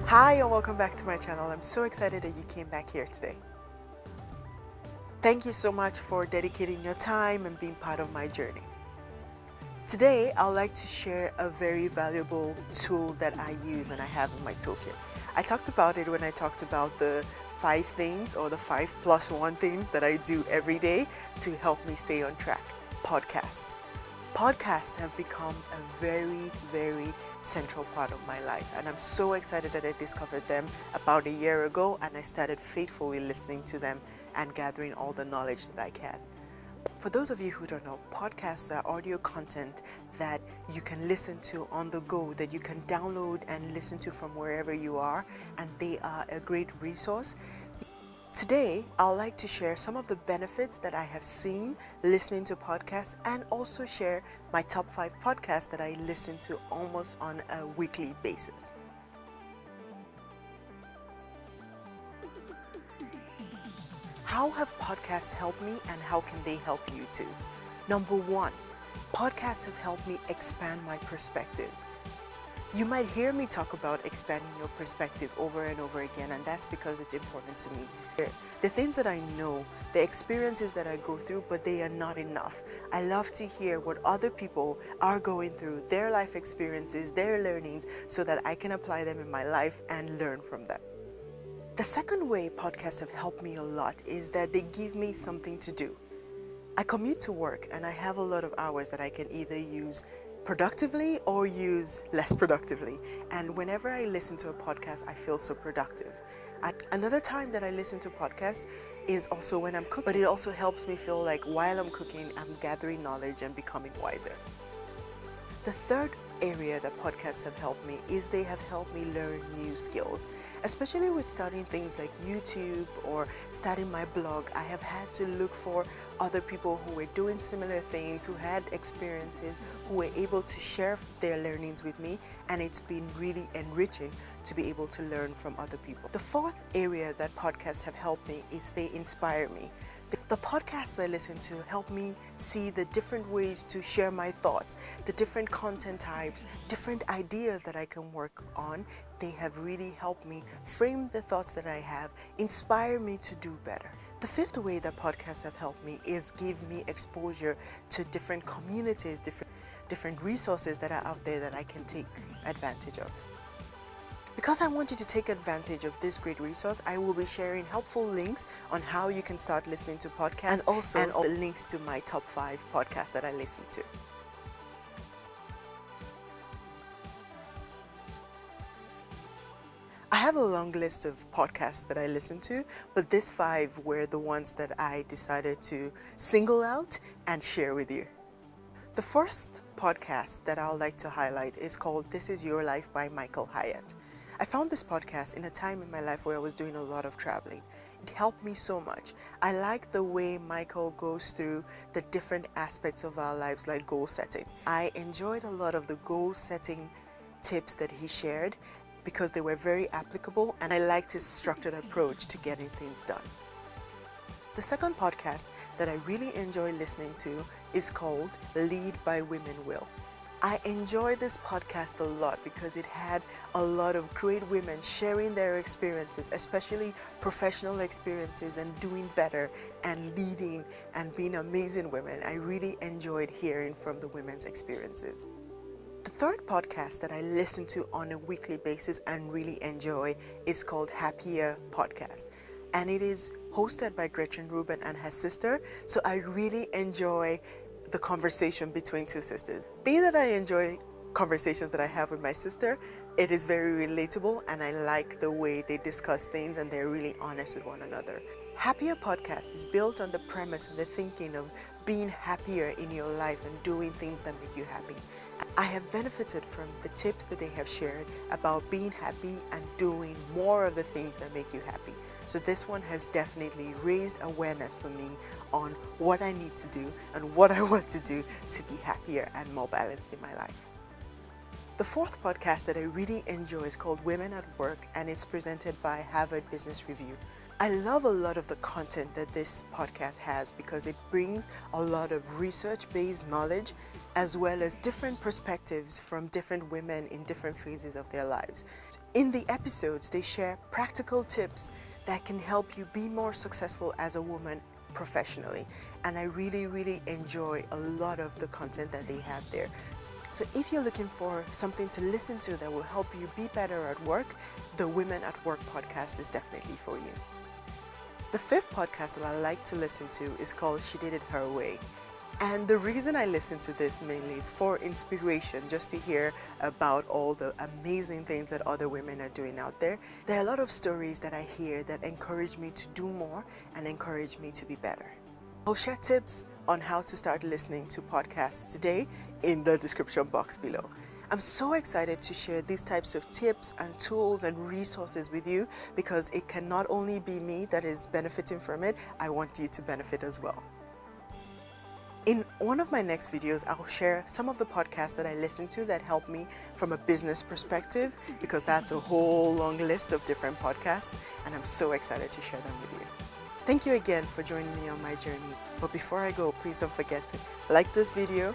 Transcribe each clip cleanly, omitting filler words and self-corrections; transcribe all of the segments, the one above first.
Hi and welcome back to my channel. I'm so excited that you came back here today. Thank you so much for dedicating your time and being part of my journey. Today, I'd like to share a very valuable tool that I use and I have in my toolkit. I talked about it when I talked about the 5 things or the 5+1 things that I do every day to help me stay on track. Podcasts. Podcasts have become a very central part of my life, and I'm so excited that I discovered them about a year ago, and I started faithfully listening to them and gathering all the knowledge that I can. For those of you who don't know, podcasts are audio content that you can listen to on the go, that you can download and listen to from wherever you are, and they are a great resource. Today, I'd like to share some of the benefits that I have seen listening to podcasts and also share my top 5 podcasts that I listen to almost on a weekly basis. How have podcasts helped me and how can they help you too? Number 1, podcasts have helped me expand my perspective. You might hear me talk about expanding your perspective over and over again, and that's because it's important to me. The things that I know, the experiences that I go through, but they are not enough. I love to hear what other people are going through, their life experiences, their learnings, so that I can apply them in my life and learn from them. The second way podcasts have helped me a lot is that they give me something to do. I commute to work and I have a lot of hours that I can either use productively or use less productively. And whenever I listen to a podcast, I feel so productive. Another time that I listen to podcasts is also when I'm cooking, but it also helps me feel like while I'm cooking, I'm gathering knowledge and becoming wiser. The third area that podcasts have helped me is they have helped me learn new skills. Especially with starting things like YouTube or starting my blog, I have had to look for other people who were doing similar things, who had experiences, who were able to share their learnings with me, and it's been really enriching to be able to learn from other people. The fourth area that podcasts have helped me is they inspire me. The podcasts I listen to help me see the different ways to share my thoughts, the different content types, different ideas that I can work on. They have really helped me frame the thoughts that I have, inspire me to do better. The fifth way that podcasts have helped me is give me exposure to different communities, different resources that are out there that I can take advantage of. Because I want you to take advantage of this great resource, I will be sharing helpful links on how you can start listening to podcasts and also the links to my top 5 podcasts that I listen to. I have a long list of podcasts that I listen to, but these 5 were the ones that I decided to single out and share with you. The first podcast that I would like to highlight is called This Is Your Life by Michael Hyatt. I found this podcast in a time in my life where I was doing a lot of traveling. It helped me so much. I like the way Michael goes through the different aspects of our lives, like goal setting. I enjoyed a lot of the goal setting tips that he shared because they were very applicable, and I liked his structured approach to getting things done. The second podcast that I really enjoy listening to is called Lead by Womenwill. I enjoyed this podcast a lot because it had a lot of great women sharing their experiences, especially professional experiences and doing better and leading and being amazing women. I really enjoyed hearing from the women's experiences. The third podcast that I listen to on a weekly basis and really enjoy is called Happier Podcast. And it is hosted by Gretchen, Rubin, and her sister. So I really enjoy the conversation between two sisters. Being that I enjoy conversations that I have with my sister, it is very relatable, and I like the way they discuss things and they're really honest with one another. Happier Podcast is built on the premise and the thinking of being happier in your life and doing things that make you happy. I have benefited from the tips that they have shared about being happy and doing more of the things that make you happy. So this one has definitely raised awareness for me on what I need to do and what I want to do to be happier and more balanced in my life. The fourth podcast that I really enjoy is called Women at Work, and it's presented by Harvard Business Review. I love a lot of the content that this podcast has because it brings a lot of research-based knowledge as well as different perspectives from different women in different phases of their lives. In the episodes, they share practical tips that can help you be more successful as a woman professionally. And I really enjoy a lot of the content that they have there. So if you're looking for something to listen to that will help you be better at work, the Women at Work podcast is definitely for you. The fifth podcast that I like to listen to is called She Did It Her Way. And the reason I listen to this mainly is for inspiration, just to hear about all the amazing things that other women are doing out there. There are a lot of stories that I hear that encourage me to do more and encourage me to be better. I'll share tips on how to start listening to podcasts today in the description box below. I'm so excited to share these types of tips and tools and resources with you because it can not only be me that is benefiting from it, I want you to benefit as well. In one of my next videos, I'll share some of the podcasts that I listen to that help me from a business perspective, because that's a whole long list of different podcasts, and I'm so excited to share them with you. Thank you again for joining me on my journey. But before I go, please don't forget to like this video,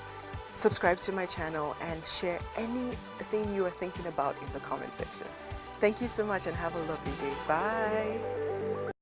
subscribe to my channel, and share anything you are thinking about in the comment section. Thank you so much and have a lovely day. Bye.